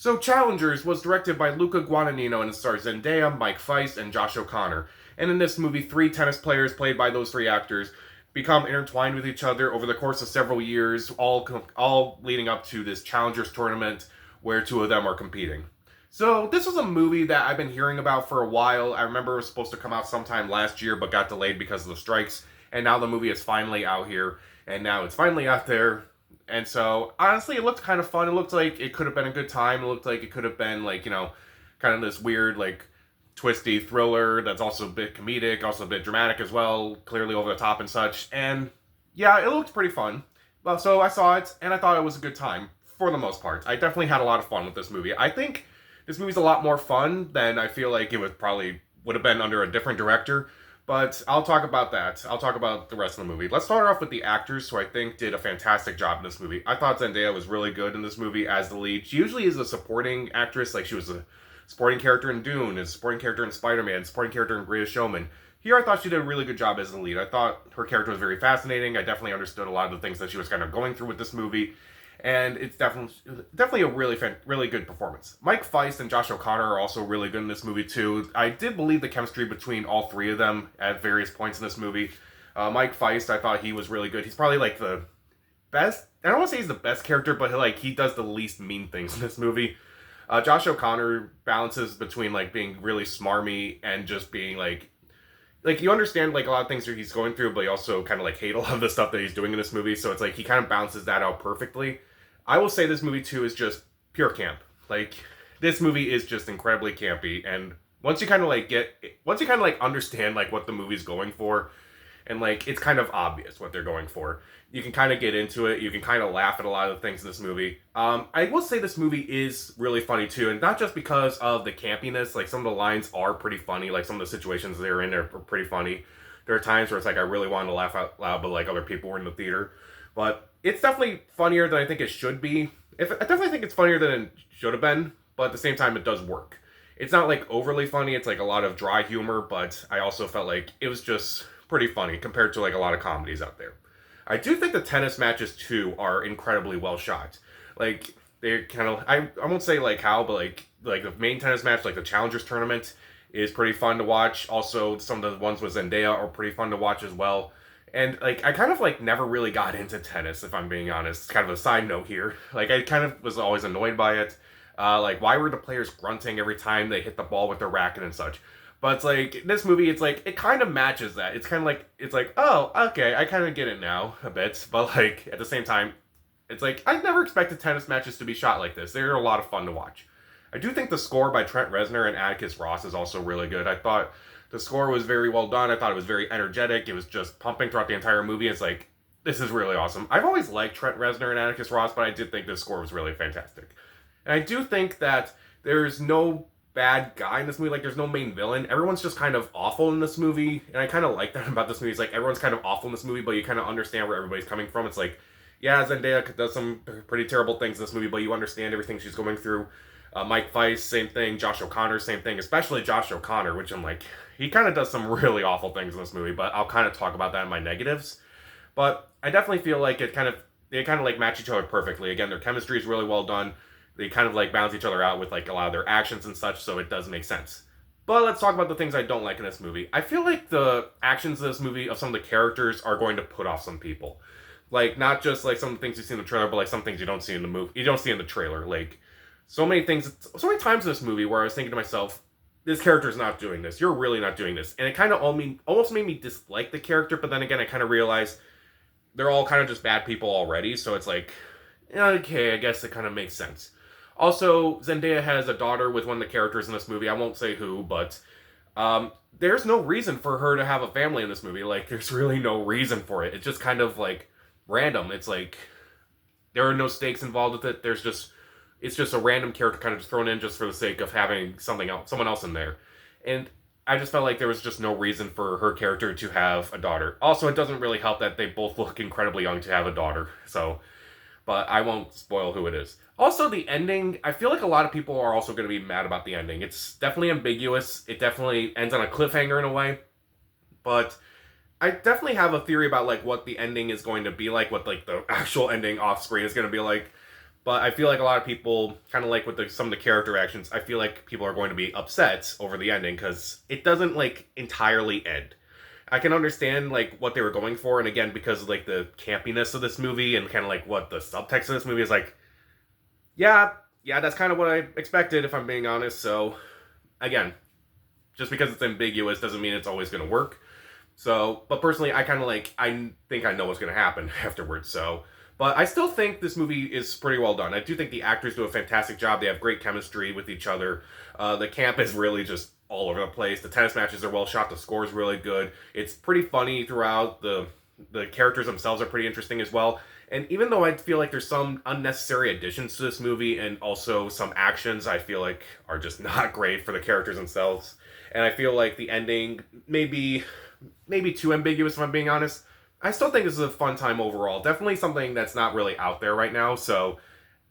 So Challengers was directed by Luca Guadagnino and it stars Zendaya, Mike Feist, and Josh O'Connor. And in this movie, three tennis players played by those three actors become intertwined with each other over the course of several years, all leading up to this Challengers tournament where two of them are competing. So this was a movie that I've been hearing about for a while. I remember it was supposed to come out sometime last year, but got delayed because of the strikes. And now the movie is finally out here, and now it's finally out there. And so, honestly, it looked kind of fun. It looked like it could have been a good time. It looked like it could have been, like, kind of this weird, like, twisty thriller that's also a bit comedic, also a bit dramatic as well, clearly over the top and such. And, yeah, it looked pretty fun. Well, so I saw it, and I thought it was a good time, for the most part. I definitely had a lot of fun with this movie. I think this movie's a lot more fun than I feel like it would have been under a different director. But I'll talk about that. I'll talk about the rest of the movie. Let's start off with the actors, who I think did a fantastic job in this movie. I thought Zendaya was really good in this movie as the lead. She usually is a supporting actress, like she was a supporting character in Dune, a supporting character in Spider-Man, a supporting character in Greatest Showman. Here, I thought she did a really good job as the lead. I thought her character was very fascinating. I definitely understood a lot of the things that she was kind of going through with this movie, and it's definitely a really good performance. Mike Feist and Josh O'Connor are also really good in this movie too. I did believe the chemistry between all three of them at various points in this movie. Mike Feist, I thought he was really good. He's probably like the best. I don't want to say he's the best character, but like he does the least mean things in this movie. Josh O'Connor balances between like being really smarmy and just being like you understand like a lot of things that he's going through, but you also kind of like hate a lot of the stuff that he's doing in this movie. So it's like he kind of balances that out perfectly. I will say this movie too is just pure camp. Like this movie is just incredibly campy, and once you kind of like understand like what the movie's going for, and like it's kind of obvious what they're going for, you can kind of get into it. You can kind of laugh at a lot of the things in this movie. I will say this movie is really funny too, and not just because of the campiness. Like some of the lines are pretty funny. Like some of the situations they're in are pretty funny. There are times where it's like I really wanted to laugh out loud, but like other people were in the theater. But it's definitely funnier than I think it should be. I definitely think it's funnier than it should have been, but at the same time, it does work. It's not like overly funny. It's like a lot of dry humor, but I also felt like it was just pretty funny compared to like a lot of comedies out there. I do think the tennis matches too are incredibly well shot. Like they're kind of I won't say like how, but like the main tennis match, like the Challengers tournament, is pretty fun to watch. Also, some of the ones with Zendaya are pretty fun to watch as well. And like I kind of like never really got into tennis, if I'm being honest. It's kind of a side note here. Like I kind of was always annoyed by it. Like why were the players grunting every time they hit the ball with their racket and such? But it's like this movie, it's like it kind of matches that. It's like oh okay, I kind of get it now a bit. But like at the same time, it's like I never expected tennis matches to be shot like this. They're a lot of fun to watch. I do think the score by Trent Reznor and Atticus Ross is also really good. I thought the score was very well done. I thought it was very energetic. It was just pumping throughout the entire movie. It's like, this is really awesome. I've always liked Trent Reznor and Atticus Ross, but I did think this score was really fantastic. And I do think that there's no bad guy in this movie. Like, there's no main villain. Everyone's just kind of awful in this movie. And I kind of like that about this movie. It's like, everyone's kind of awful in this movie, but you kind of understand where everybody's coming from. It's like, yeah, Zendaya does some pretty terrible things in this movie, but you understand everything she's going through. Mike Feist, same thing. Josh O'Connor, same thing. Especially Josh O'Connor, which I'm like, he kind of does some really awful things in this movie, but I'll kind of talk about that in my negatives. But I definitely feel like they kind of like match each other perfectly. Again, their chemistry is really well done. They kind of like balance each other out with like a lot of their actions and such, so it does make sense. But let's talk about the things I don't like in this movie. I feel like the actions of this movie of some of the characters are going to put off some people. Like not just like some of the things you see in the trailer, but like some things you don't see in the movie. You don't see in the trailer. Like so many times in this movie where I was thinking to myself, this character's not doing this. You're really not doing this. And it kind of almost made me dislike the character, but then again, I kind of realized they're all kind of just bad people already, so it's like, okay, I guess it kind of makes sense. Also, Zendaya has a daughter with one of the characters in this movie. I won't say who, but there's no reason for her to have a family in this movie. Like, there's really no reason for it. It's just kind of like random. It's like there are no stakes involved with it. It's just a random character kind of just thrown in just for the sake of having someone else in there. And I just felt like there was just no reason for her character to have a daughter. Also, it doesn't really help that they both look incredibly young to have a daughter. So, but I won't spoil who it is. Also, the ending, I feel like a lot of people are also going to be mad about the ending. It's definitely ambiguous. It definitely ends on a cliffhanger in a way. But I definitely have a theory about like what the ending is going to be like, what like the actual ending off screen is going to be like. But I feel like a lot of people, kind of like with some of the character actions, I feel like people are going to be upset over the ending because it doesn't like entirely end. I can understand like what they were going for, and again because of like the campiness of this movie and kind of like what the subtext of this movie is like. Yeah, yeah, that's kind of what I expected if I'm being honest. So again, just because it's ambiguous doesn't mean it's always going to work. So, but personally, I kind of like, I think I know what's going to happen afterwards. So, but I still think this movie is pretty well done. I do think the actors do a fantastic job. They have great chemistry with each other. The camp is really just all over the place. The tennis matches are well shot. The score is really good. It's pretty funny throughout. The characters themselves are pretty interesting as well. And even though I feel like there's some unnecessary additions to this movie and also some actions I feel like are just not great for the characters themselves. And I feel like the ending maybe too ambiguous if I'm being honest. I still think this is a fun time overall. Definitely something that's not really out there right now. So,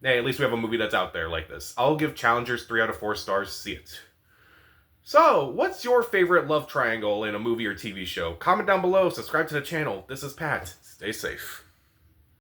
hey, at least we have a movie that's out there like this. I'll give Challengers 3 out of 4 stars. See it. So, what's your favorite love triangle in a movie or TV show? Comment down below. Subscribe to the channel. This is Pat. Stay safe.